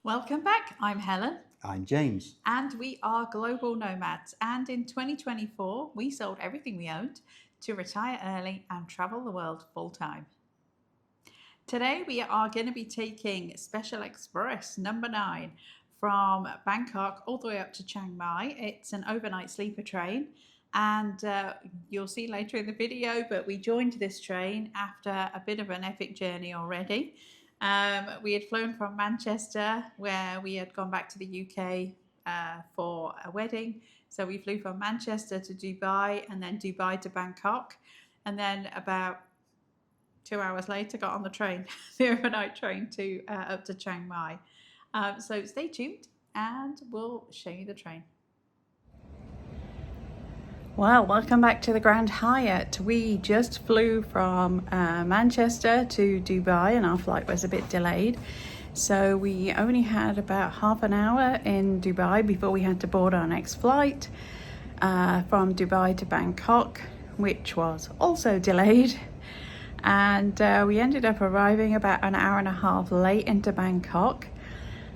Welcome back. I'm Helen. I'm James. And we are global nomads. And in 2024, we sold everything we owned to retire early and travel the world full time. Today, we are going to be taking Special Express number 9 from Bangkok all the way up to Chiang Mai. It's an overnight sleeper train. And you'll see later in the video, but we joined this train after a bit of an epic journey already. We had flown from Manchester, where we had gone back to the UK for a wedding. So we flew from Manchester to Dubai and then Dubai to Bangkok. And then about 2 hours later, got on the train, the overnight train to up to Chiang Mai. So stay tuned and we'll show you the train. Well, welcome back to the Grand Hyatt. We just flew from Manchester to Dubai and our flight was a bit delayed. So we only had about half an hour in Dubai before we had to board our next flight from Dubai to Bangkok, which was also delayed. And we ended up arriving about an hour and a half late into Bangkok.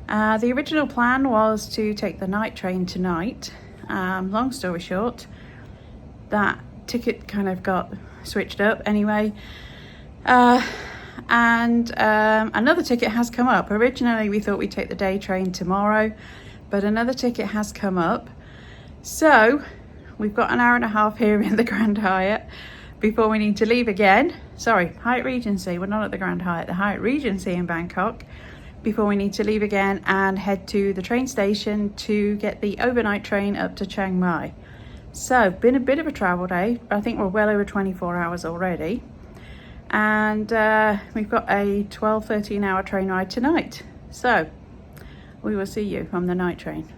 The original plan was to take the night train tonight. Long story short, that ticket kind of got switched up anyway, and another ticket has come up. Originally we thought we'd take the day train tomorrow, but another ticket has come up, so we've got an hour and a half here in the Grand Hyatt before we need to leave again. Sorry, Hyatt Regency, we're not at the Grand Hyatt, the Hyatt Regency in Bangkok, before we need to leave again and head to the train station to get the overnight train up to Chiang Mai. So, been a bit of a travel day. I think we're well over 24 hours already. And we've got a 12-13 hour train ride tonight. So, we will see you on the night train.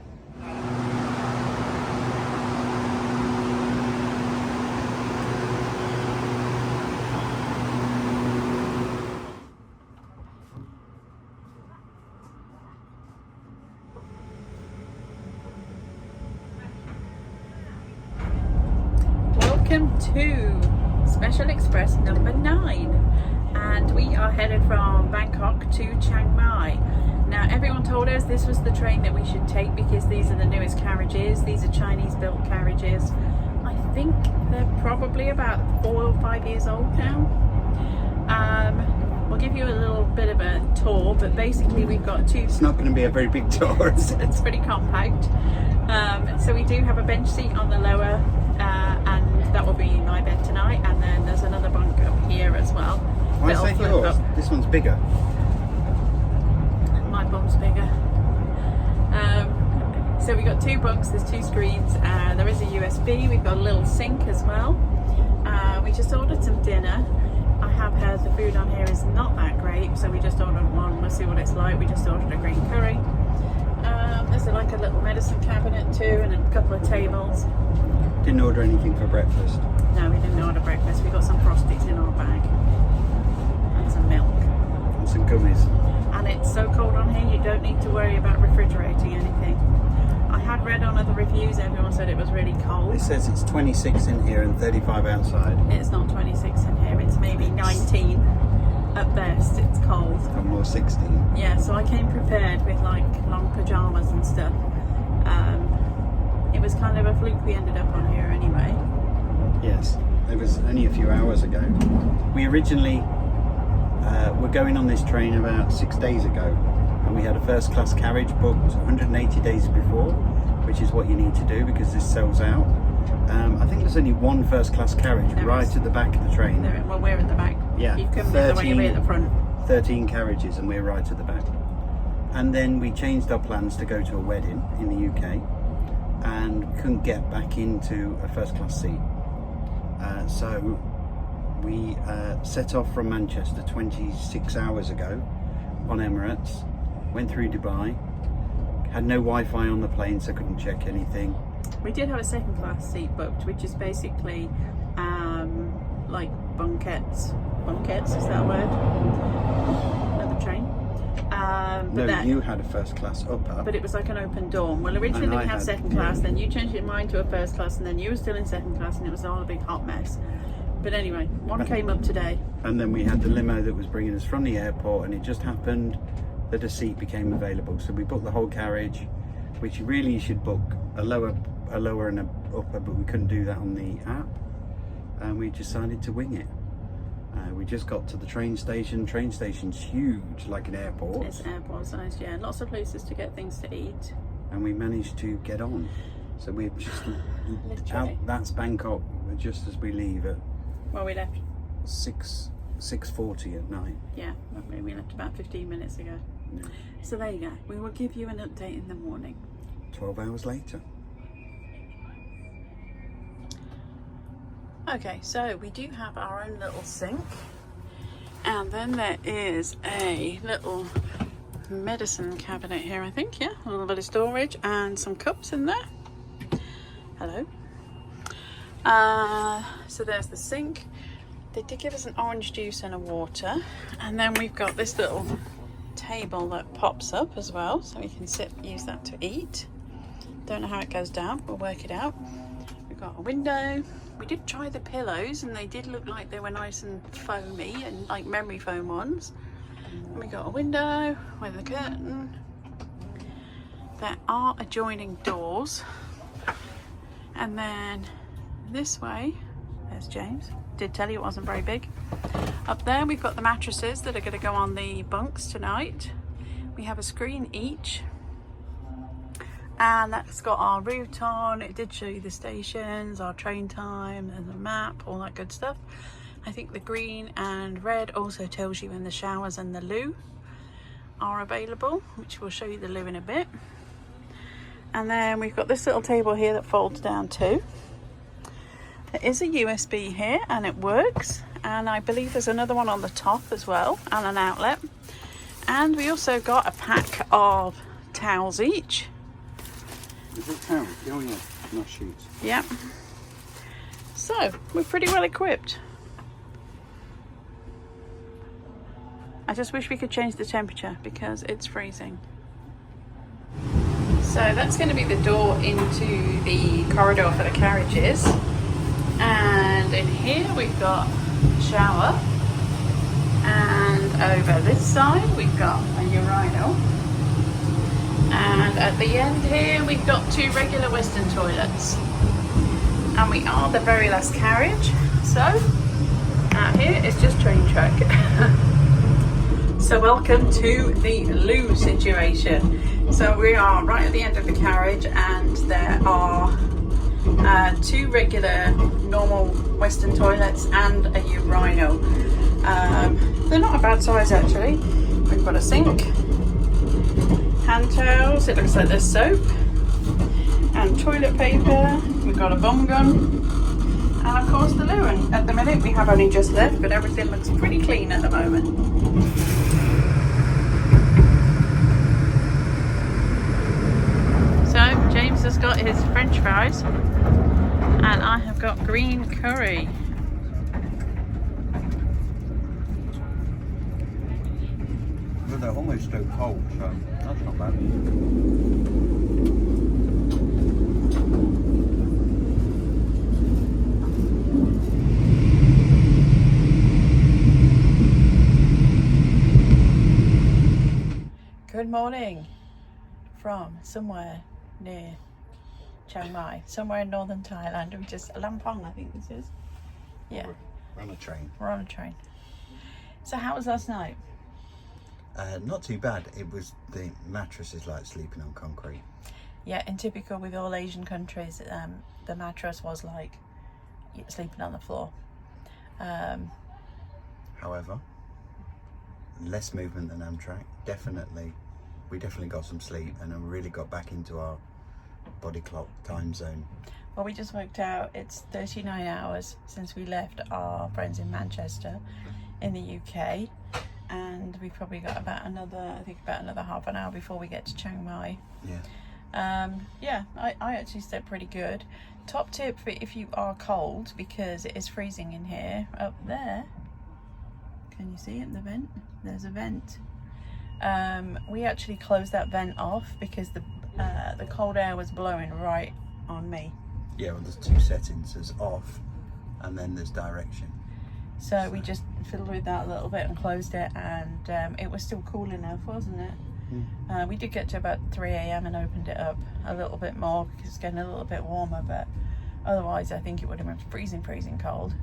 Welcome to Special Express number 9, and we are headed from Bangkok to Chiang Mai. Now, everyone told us this was the train that we should take because these are the newest carriages. These are Chinese built carriages. I think they're probably about 4 or 5 years old now. We'll give you a little bit of a tour, but basically we've got two. It's not going to be a very big tour. It's pretty compact. So we do have a bench seat on the lower, and that will be my bed tonight, and then there's another bunk up here as well. Why is that yours? This one's bigger. My bunk's bigger. So we've got 2 bunks, there's 2 screens, there is a USB, we've got a little sink as well. We just ordered some dinner. I have heard the food on here is not that great, so we just ordered one. We'll see what it's like. We just ordered a green curry. There's like a little medicine cabinet too, and a couple of tables. Didn't order anything for breakfast. No, we didn't order breakfast. We got some Frosties in our bag and some milk And some gummies. And it's so cold on here, you don't need to worry about refrigerating anything. I had read on other reviews, everyone said it was really cold. It says it's 26 in here and 35 outside. It's not 26 in here, it's maybe 19 at best. It's cold. Or more 16. Yeah, so I came prepared with like long pajamas and stuff. It was kind of a fluke we ended up on here anyway. Yes, it was only a few hours ago. We originally were going on this train about 6 days ago, and we had a first class carriage booked 180 days before, which is what you need to do because this sells out. I think there's only one first class carriage right at the back of the train. Well, we're at the back. Yeah, You've come the way we're at the front. 13 carriages and we're right at the back. And then we changed our plans to go to a wedding in the UK and couldn't get back into a first class seat. So we set off from Manchester 26 hours ago on Emirates, went through Dubai, had no Wi-Fi on the plane so couldn't check anything. We did have a second class seat booked, which is basically like bunkettes. Bunkettes, is that a word? Another train. No, you had a first class upper. But it was like an open dorm. Well, originally we had second class, then you changed your mind to a first class, and then you were still in second class, and it was all a big hot mess. But anyway, one came up today. And then we had the limo that was bringing us from the airport, and it just happened that that a seat became available. So we booked the whole carriage, which really you should book a lower and a upper, but we couldn't do that on the app, and we decided to wing it. We just got to the train station. Train station's huge, like an airport. It's airport size, yeah. Lots of places to get things to eat. And we managed to get on. So we're just out. That's Bangkok, just as we leave at. Well, we left 6:40 at night. Yeah, we left about 15 minutes ago. Yeah. So there you go. We will give you an update in the morning. 12 hours later. Okay, so we do have our own little sink, and then there is a little medicine cabinet here, I think. Yeah, a little bit of storage and some cups in there. Hello. So there's the sink. They did give us an orange juice and a water, and then we've got this little table that pops up as well, so we can use that to eat. Don't know how it goes down, we'll work it out. We've got a window. We did try the pillows, and they did look like they were nice and foamy and like memory foam ones. And we got a window with a curtain. There are adjoining doors, and then this way, there's James. Did tell you it wasn't very big. Up there we've got the mattresses that are going to go on the bunks tonight. We have a screen each, and that's got our route on. It did show you the stations, our train time, and the map, all that good stuff. I think the green and red also tells you when the showers and the loo are available, which we'll show you the loo in a bit. And then we've got this little table here that folds down too. There is a USB here, and it works, and I believe there's another one on the top as well, and an outlet. And we also got a pack of towels each. Is it towels? Oh yeah, not sheets. Yep. So we're pretty well equipped. I just wish we could change the temperature because it's freezing. So that's going to be the door into the corridor for the carriages. And in here we've got a shower. And over this side we've got a urinal. And at the end here we've got 2 regular Western toilets. And we are the very last carriage. So out here is just train track. So welcome to the loo situation. So we are right at the end of the carriage, and there are 2 regular normal Western toilets and a urinal. They're not a bad size actually. We've got a sink, hand towels, it looks like there's soap, and toilet paper. We've got a bum gun, and of course the loo. And at the minute we have only just left, but everything looks pretty clean at the moment. So James has got his French fries, and I have got green curry. Well, they're almost still cold, so that's not bad. Good morning from somewhere near Chiang Mai, somewhere in northern Thailand. We just Lampong, I think this is. Yeah. We're on a train. We're on a train. So how was last night? Not too bad. It was, the mattress is like sleeping on concrete. Yeah, and typical with all Asian countries, the mattress was like sleeping on the floor. However, less movement than Amtrak. We definitely got some sleep, and then really got back into our body clock time zone. Well, we just worked out it's 39 hours since we left our friends in Manchester in the UK, and we've probably got about another half an hour before we get to Chiang Mai. Yeah. I actually slept pretty good. Top tip for if you are cold, because it is freezing in here. Up there, can you see it, the vent? There's a vent. We actually closed that vent off because the cold air was blowing right on me. Yeah, well, there's 2 settings. There's off, and then there's direction. So we just fiddled with that a little bit and closed it, and it was still cool enough, wasn't it? We did get to about 3 a.m. and opened it up a little bit more because it's getting a little bit warmer, but otherwise I think it would have been freezing cold.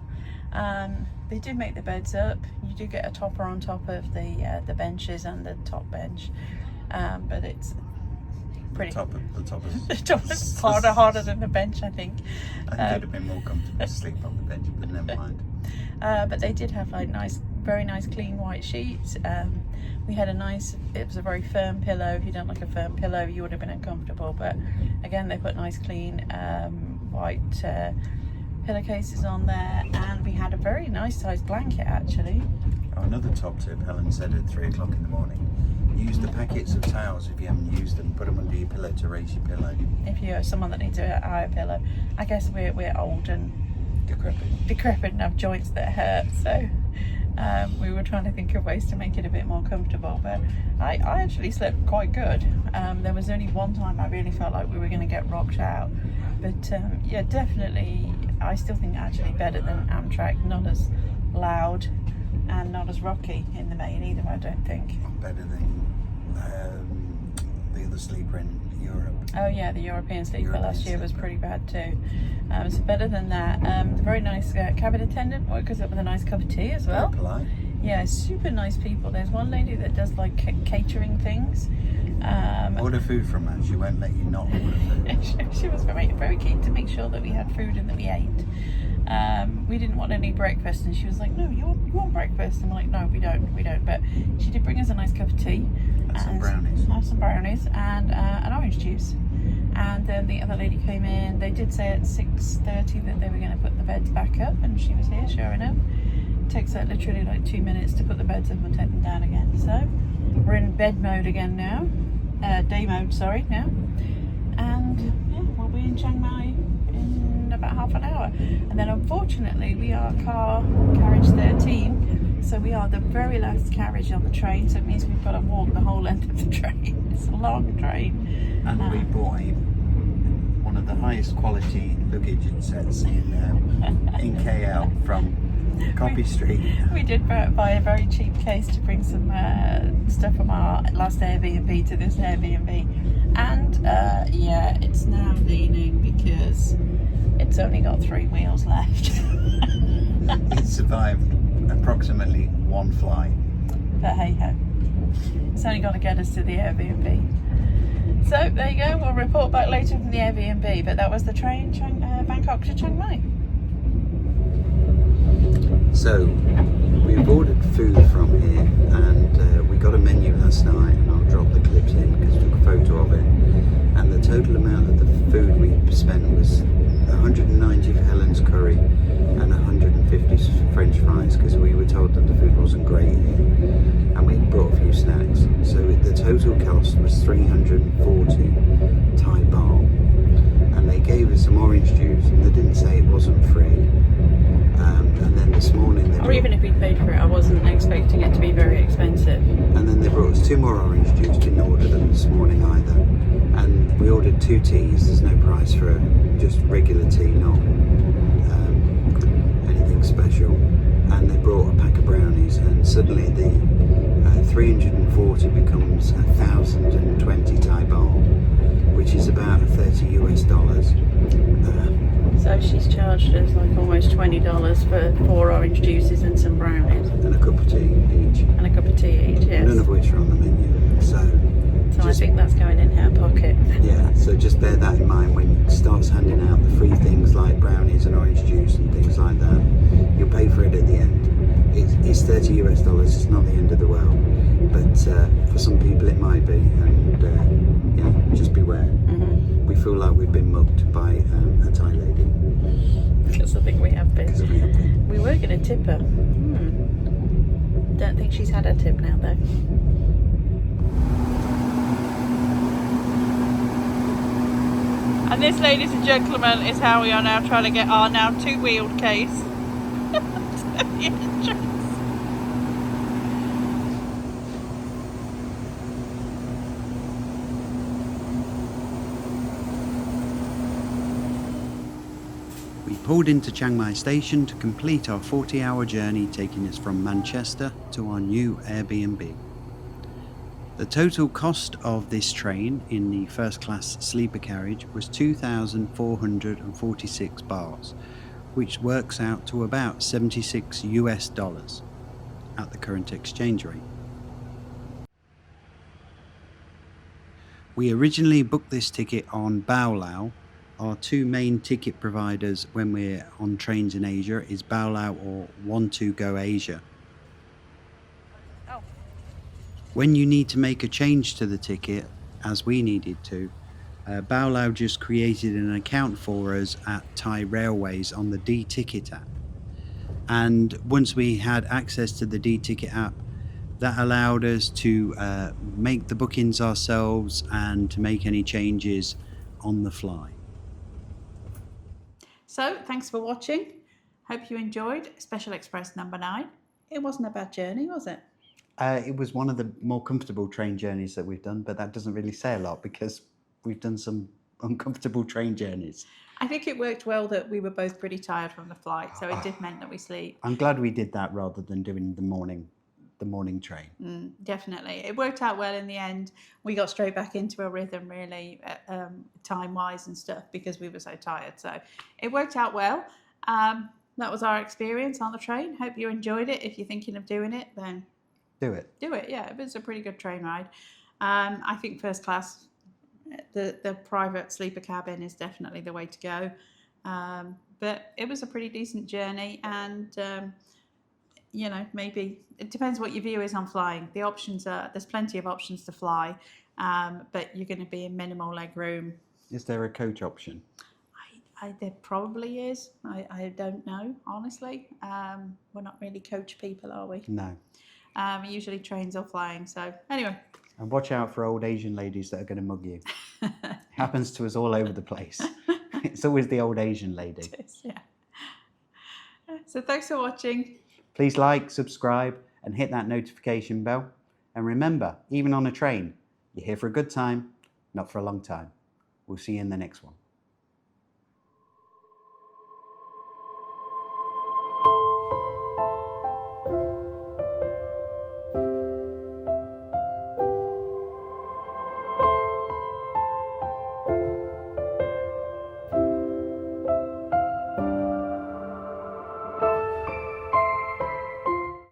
They did make the beds up. You do get a topper on top of the benches and the top bench, but it's pretty. The top is The top is harder than the bench, I think. I think it'd have been more comfortable to sleep on the bench, but never mind. But they did have like very nice clean white sheets. We had it was a very firm pillow. If you don't like a firm pillow, you would have been uncomfortable, but again, they put nice clean white pillowcases on there, and we had a very nice sized blanket actually. Oh, another top tip, Helen said at 3 o'clock in the morning, use the packets of towels if you haven't used them, put them under your pillow to raise your pillow. If you're someone that needs a higher pillow. I guess we're old and decrepit and have joints that hurt, so we were trying to think of ways to make it a bit more comfortable, but I actually slept quite good. There was only one time I really felt like we were going to get rocked out, but yeah, definitely I still think actually better than Amtrak, not as loud and not as rocky in the main either, I don't think. Better than the other sleeper in Europe. Oh yeah, the European sleeper last year was pretty bad too. So better than that. The very nice cabin attendant woke us up with a nice cup of tea as well. Very polite. Yeah, super nice people. There's one lady that does like catering things. Order food from her. She won't let you not order food. She was very keen to make sure that we had food and that we ate. We didn't want any breakfast, and she was like, "No, you want breakfast?" And we're like, "No, we don't." But she did bring us a nice cup of tea and some brownies, and an orange juice. And then the other lady came in. They did say at 6:30 that they were going to put the beds back up, and she was here, sure enough. It takes her literally like 2 minutes to put the beds up and take them down again. So we're in bed mode again now, day mode, sorry, now. And yeah, we'll be in Chiang Mai in about half an hour. And then unfortunately we are carriage 13, so we are the very last carriage on the train, so it means we've got to walk the whole length of the train. It's a long train. And we bought one of the highest quality luggage sets in KL from Copy Street. We did buy a very cheap case to bring some stuff from our last Airbnb to this Airbnb, and yeah, it's now leaning because it's only got 3 wheels left. It survived approximately 1 flight. But hey ho, it's only got to get us to the Airbnb. So there you go, we'll report back later from the Airbnb, but that was the train Bangkok to Chiang Mai. So we've ordered food from here, and we got a menu last night, and I'll drop the clips in because we took a photo of it, and the total amount of the food we spent was 190 for Helen's curry and 150 French fries, because we were told that the food wasn't great here, and we brought a few snacks, so the total cost was 340 Thai baht, and they gave us some orange juice, and they didn't say it wasn't free. And then this morning or even if we paid for it, I wasn't expecting it to be very expensive. And then they brought us 2 more orange juice. Didn't order them this morning either. And we ordered 2 teas. There's no price for just regular tea, not anything special. And they brought a pack of brownies, and suddenly the 340 becomes 1,020 Thai baht, which is about $30 US. So she's charged us like almost $20 for 4 orange juices and some brownies. And a cup of tea each. And a cup of tea each, yes. None of which are on the menu. So I think that's going in her pocket. Yeah, so just bear that in mind when you start handing out the free things like brownies and orange juice and things like that. You'll pay for it at the end. It's $30 US. It's not the end of the world. But for some people it might be. And yeah, just beware. Mm-hmm. We feel like we've been mugged by a Thai lady. Because I think we have been. We were going to tip her. Don't think she's had her tip now though. And this, ladies and gentlemen, is how we are now trying to get our now 2-wheeled case to the entrance. We pulled into Chiang Mai Station to complete our 40-hour journey, taking us from Manchester to our new Airbnb. The total cost of this train in the first class sleeper carriage was 2,446 bahts, which works out to about $76 at the current exchange rate. We originally booked this ticket on Baolau. Our two main ticket providers when we're on trains in Asia is Baolau or Want2Go Asia. Oh. When you need to make a change to the ticket, as we needed to, Baolau just created an account for us at Thai Railways on the D-Ticket app. And once we had access to the D-Ticket app, that allowed us to make the bookings ourselves and to make any changes on the fly. So, thanks for watching. Hope you enjoyed Special Express number 9. It wasn't a bad journey, was it? It was one of the more comfortable train journeys that we've done, but that doesn't really say a lot because we've done some uncomfortable train journeys. I think it worked well that we were both pretty tired from the flight, so it did mean that we sleep. I'm glad we did that rather than doing the morning train. Definitely. It worked out well in the end. We got straight back into a rhythm, really, time-wise and stuff, because we were so tired. So it worked out well. That was our experience on the train. Hope you enjoyed it. If you're thinking of doing it, then do it. Yeah, it was a pretty good train ride. I think first class, the private sleeper cabin is definitely the way to go. But it was a pretty decent journey, and maybe it depends what your view is on flying. The options are, there's plenty of options to fly, but you're going to be in minimal leg room. Is there a coach option? There probably is. I don't know, honestly. We're not really coach people, are we? No. Usually trains or flying. So anyway. And watch out for old Asian ladies that are going to mug you. Happens to us all over the place. It's always the old Asian lady. It is, yeah. So thanks for watching. Please like, subscribe, and hit that notification bell. And remember, even on a train, you're here for a good time, not for a long time. We'll see you in the next one.